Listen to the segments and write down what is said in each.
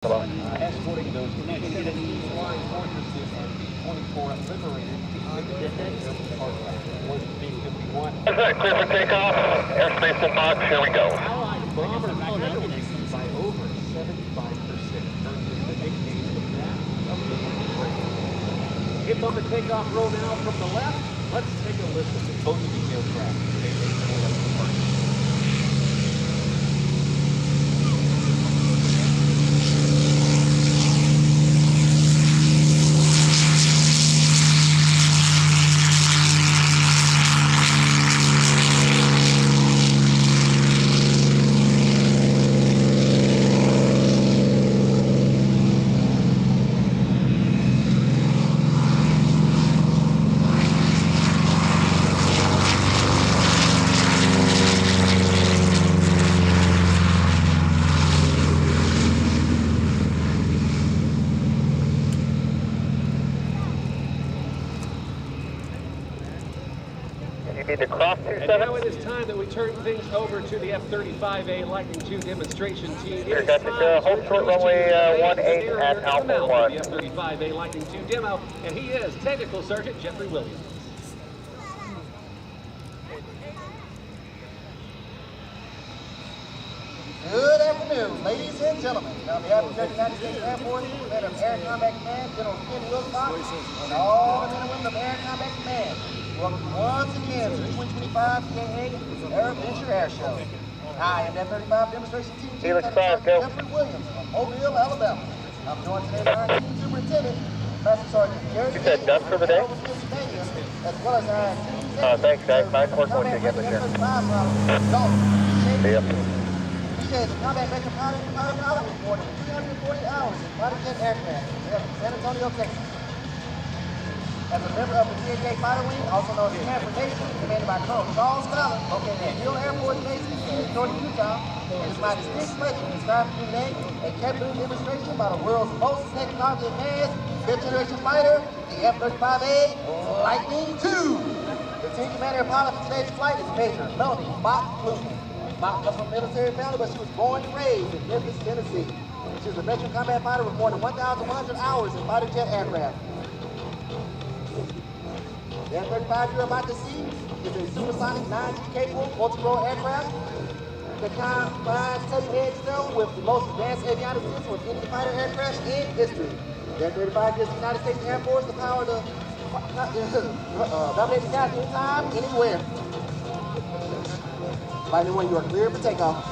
Escorting those F-22 flying fortresses and B-24 liberated B-51. Clear for takeoff. Airspace in Mach. Here we go. Allied bomber redundancy by over 75% versus the dictate of that of the British. Hit on the takeoff roll now from the left. Let's take a listen to both of these aircraft. Need to cross 27. And now it is time that we turn things over to the F-35A Lightning II demonstration team. Here, got the hold short runway 18 at Alpha 1. The F-35A Lightning II demo, and he is Technical Sergeant Jeffrey Williams. Good afternoon, ladies and gentlemen. On behalf of the United States Air Force, Commander of Air Combat Command, General Ken Wilcox, and all the men and women of Air Combat Command, welcome you once again to the 2025 EAA AirVenture Airshow. I am the F-35 Demonstration Team Chief Sergeant Jeffrey Williams from Mobile, Alabama. I'm joined today by our Team Superintendent, Master Sergeant Gary. You said done for the day? As well as our Thanks, guys. 941 to get the share. See ya. Says combat veteran pilot with more than 340 hours in fighter jet aircraft in San Antonio, Texas. As a member of the EAA Fighter Wing, also known as Transportation, commanded by Colonel Charles Fowler, located at Hill Air Force Base in northern Utah, it is my distinct pleasure to describe to you today a capable demonstration by the world's most technologically advanced fifth-generation fighter, the F-35A Lightning II. The team commander and pilot for today's flight is Major Melanie Mach Kluesner. Mach comes from a military family, but she was born and raised in Memphis, Tennessee. She is a veteran combat fighter with more than 1,100 hours in fighter jet aircraft. The F-35 you're about to see is a supersonic 9G capable multi-role aircraft that combines cutting-edge stealth with the most advanced avionics system with any fighter aircraft in history. The F-35 gives the United States Air Force the power to dominate the skies anytime, anywhere. Lightning One, you are clear for takeoff.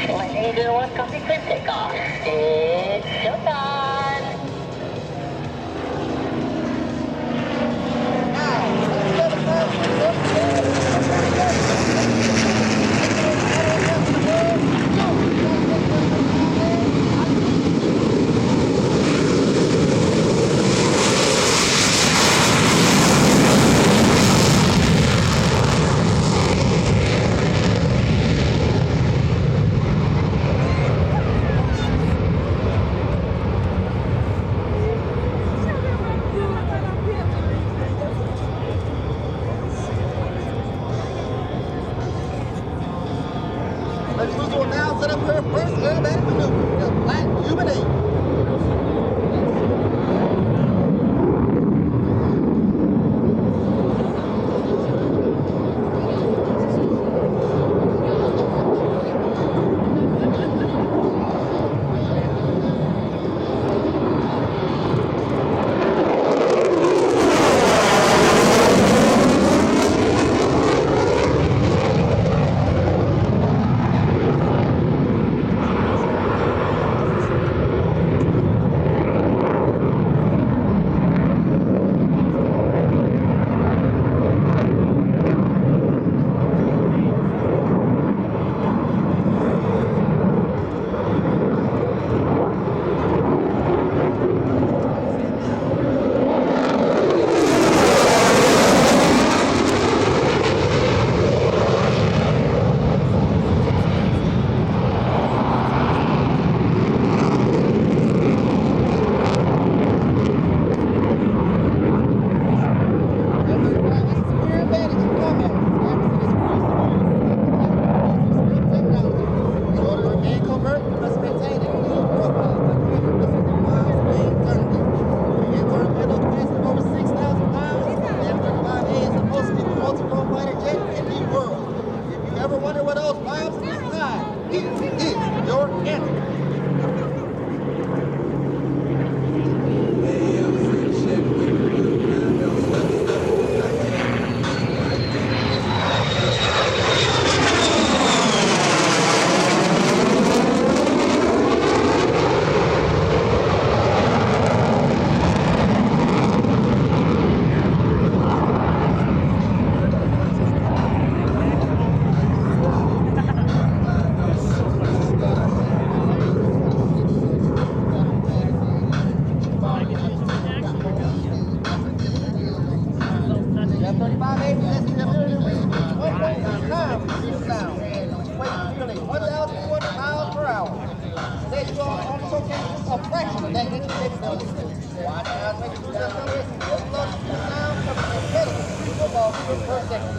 Lightning One, copy, clear takeoff. It's showtime. Ladies and gentlemen, now set up her first aerobatic maneuver, the Black Jubilee. F-35A possesses the ability to reach 1.9 times the speed of sound, which equates to nearly 1,200 miles per hour. Today, you all on the showcase just a fraction of that engine capability. Watch now, making sure that acceleration just below the speed of sound covers an incredible football field per second.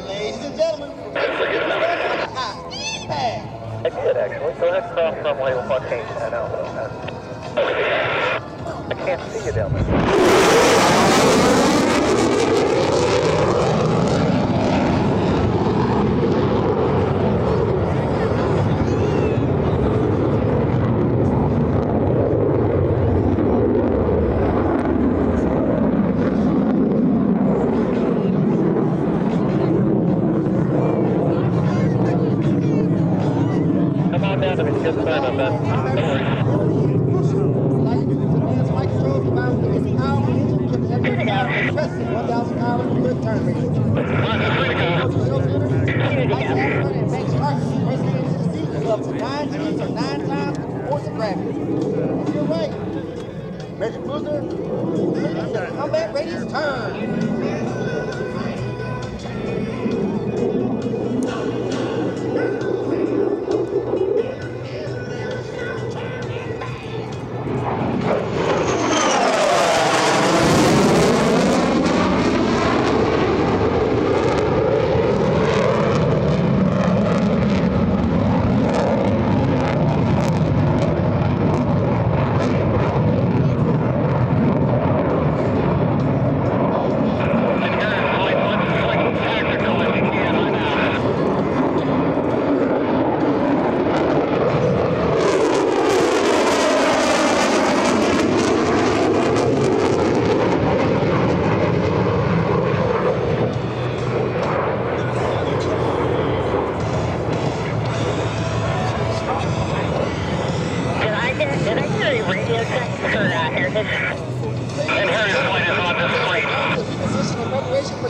Ladies and gentlemen, I did actually. Go ahead and cross runway 14 and out. I can't see you down there. Come on down to me. Good sign on that. Don't worry. Impressive 1,000 miles per good turn radius. Up to 9 Gs or 9 times the force of gravity. You're right. Major Kluesner, combat radius turn.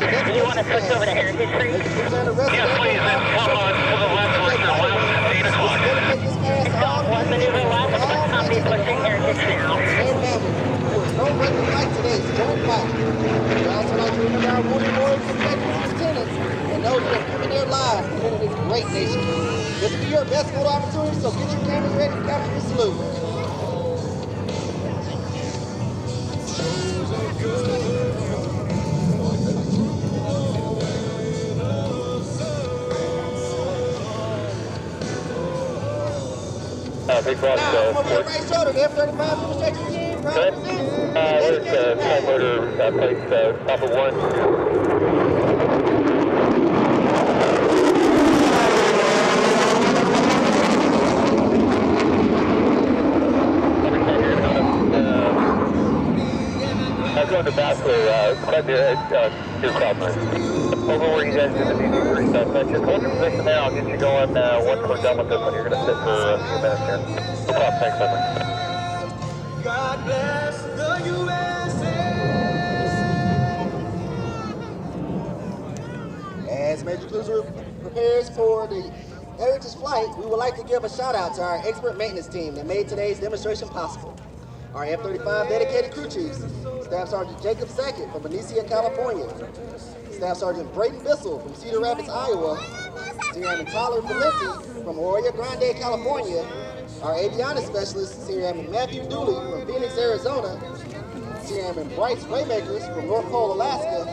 Do you want to switch over to Heritage Street? Yeah, please. Then come on to the left towards your left, 8 o'clock. It's gone. One maneuver left. I'll be pushing Heritage now. No running light today. Don't fight. We also like to remember our warning boards and lieutenants and those that are giving their lives to defend this great nation. This will be your best photo opportunity, so get your cameras ready to capture the salute. Big Rock, Now, over your right shoulder, the F-35 demonstration team. good. Where's the flight motor place, top of 1? I'm going to Bachelor, quite near Kluesner. Over where you guys did the DD3 stuff. But just hold your position there. I'll get you going once we're done with this one. You're going to sit for a few minutes here. No problem. Thanks, Edwin. God bless the USA. As Major Kluesner prepares for the Heritage flight, we would like to give a shout out to our expert maintenance team that made today's demonstration possible. Our F-35 dedicated crew chiefs, Staff Sergeant Jacob Sackett from Benicia, California, Staff Sergeant Brayden Bissell from Cedar Rapids, Iowa, Senior Airman Tyler Valenti from Arroyo Grande, California, our avionics specialist, Senior Airman Matthew Dooley from Phoenix, Arizona, Senior Airman Bryce Raymakers from North Pole, Alaska,